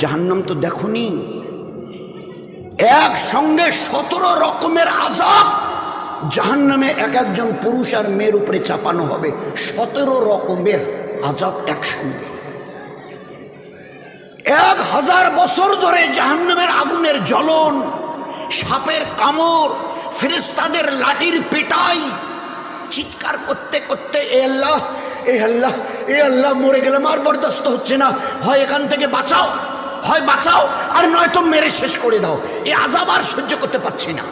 জাহান্নাম তো দেখোনি, একসঙ্গে 17 রকমের আযাব জাহান্নামে এক একজন পুরুষ আর মেয়ের উপরে চাপানো হবে। 17 রকমের আযাব একসঙ্গে। 1000 বছর ধরে জাহান্নামের আগুনের জ্বলন, সাপের কামড়, ফেরেশতাদের লাঠির পেটাই, চিৎকার করতে করতে এ আল্লাহ, এ আল্লাহ, এ আল্লাহ, মরে গেলাম, আর বরদাস্ত হচ্ছে না, হয় এখান থেকে বাঁচাও, হয় বাঁচাও, আর নয়তো মেরে শেষ করে দাও, এই আযাব আর সহ্য করতে পারছি না।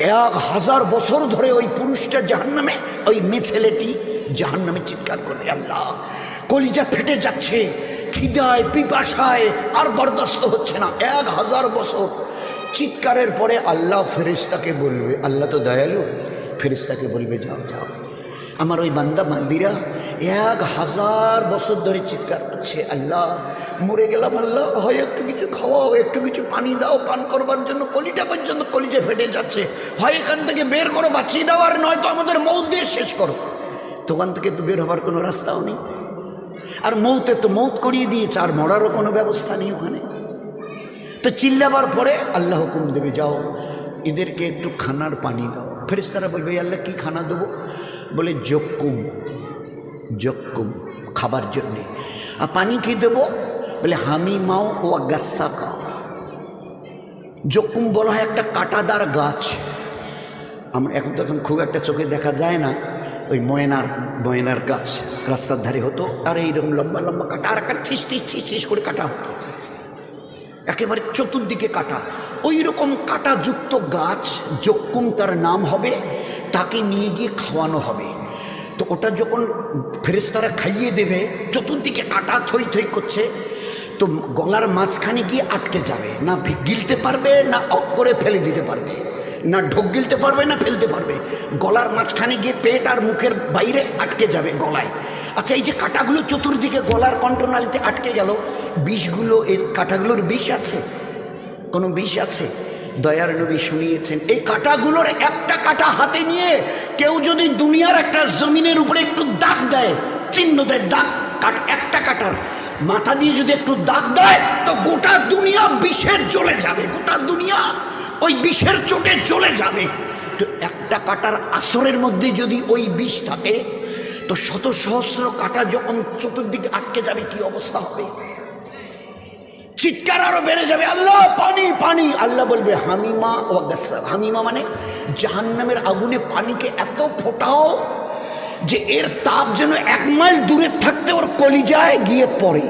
1000 বছর ধরে ওই পুরুষটা জাহান্নামে, ওই মেয়ে ছেলেটি জাহান্নামে চিৎকার করে, আল্লাহ, কলিজা ফেটে যাচ্ছে, খিদায় পিপাসায় আর বরদাস্ত হচ্ছে না। 1000 বছর চিৎকারের পরে আল্লাহ ফেরেশতাকে বলবে, আল্লাহ তো দয়ালু, ফেরেশতাকে বলবে যাও যাও, আমার ওই বান্দা বান্দিরা 1000 বছর ধরে চিৎকার করছে, আল্লাহ মরে গেলাম, আল্লাহ হয় একটু কিছু খাওয়াও, একটু কিছু পানি দাও, পান করবার জন্য কলিটা পর্যন্ত কলিজা ফেটে যাচ্ছে, হয় এখান থেকে বের করো, বাঁচিয়ে দাও, আর নয়তো আমাদের মৌত দিয়ে শেষ করো। দোকান থেকে তো বের হবার কোনো রাস্তাও নেই, আর মৌতে তো মৌত করিয়ে দিয়েছে, আর মরারও কোনো ব্যবস্থা নেই ওখানে। তো চিল্লাবার পরে আল্লাহ হুকুম দেবে, যাও এদেরকে একটু খানার পানি দাও। ফেরেশতারা বলবে, আল্লাহ কি খানা দেবো? বলে জক্কুম, জক্কুম খাবার জন্যে। আর পানি কি দেবো? বলে হামিমাও ও গাসাকা। জক্কুম বলা হয় একটা কাঁটাদার গাছ, আমরা এখন তো খুব একটা চোখে দেখা যায় না, ওই ময়নার গাছ রাস্তার ধারে হতো, আর এইরকম লম্বা লম্বা কাটা, আর একটা ঠিস ঠিস ঠিস ঠিস করে কাটা হতো, একেবারে চতুর্দিকে কাটা, ওই রকম কাটাযুক্ত গাছ জক্কুম তার নাম হবে, তাকে নিয়ে গিয়ে খাওয়ানো হবে। তো ওটা যখন ফেরেশতারা খাইয়ে দেবে, চতুর্দিকে কাটা থই থই করছে, তো গলার মাঝখানে গিয়ে আটকে যাবে, না গিলতে পারবে, না অক করে ফেলে দিতে পারবে, না ঢোক গিলতে পারবে, না ফেলতে পারবে, গলার মাঝখানে গিয়ে পেট আর মুখের বাইরে আটকে যাবে গলায়। আচ্ছা, এই যে কাটাগুলো চতুর্দিকে গলার কণ্ঠনালীতে আটকে গেল, বিষগুলো, এর কাটাগুলোর বিষ আছে? কোনো বিষ আছে? দয়ার নবী শুনিয়েছেন, এই কাটাগুলোর একটা কাটা হাতে নিয়ে কেউ যদি দুনিয়ার একটা জমিনের উপরে একটু দাগ দেয়, চিহ্ন দেয়, দাগ, একটা কাটার মাথা দিয়ে যদি একটু দাগ দেয়, তো গোটা দুনিয়া বিষের জ্বলে যাবে, গোটা দুনিয়া ওই বিষের চোটে জ্বলে যাবে। তো একটা কাটার আসরের মধ্যে যদি ওই বিষ থাকে, তো শত সহস্র কাটা যখন চতুর্দিকে আটকে যাবে, কি অবস্থা হবে? চিৎকার আরো বেড়ে যাবে, আল্লাহ পানি পানি। আল্লাহ বলবে হামিমা ও গাসা। হামিমা মানে জাহান্নামের আগুনে পানিকে এত ফোটাও যে এর তাপ যেন 1 মাইল দূরে থাকতে ওর কলিজায় গিয়ে পড়ে।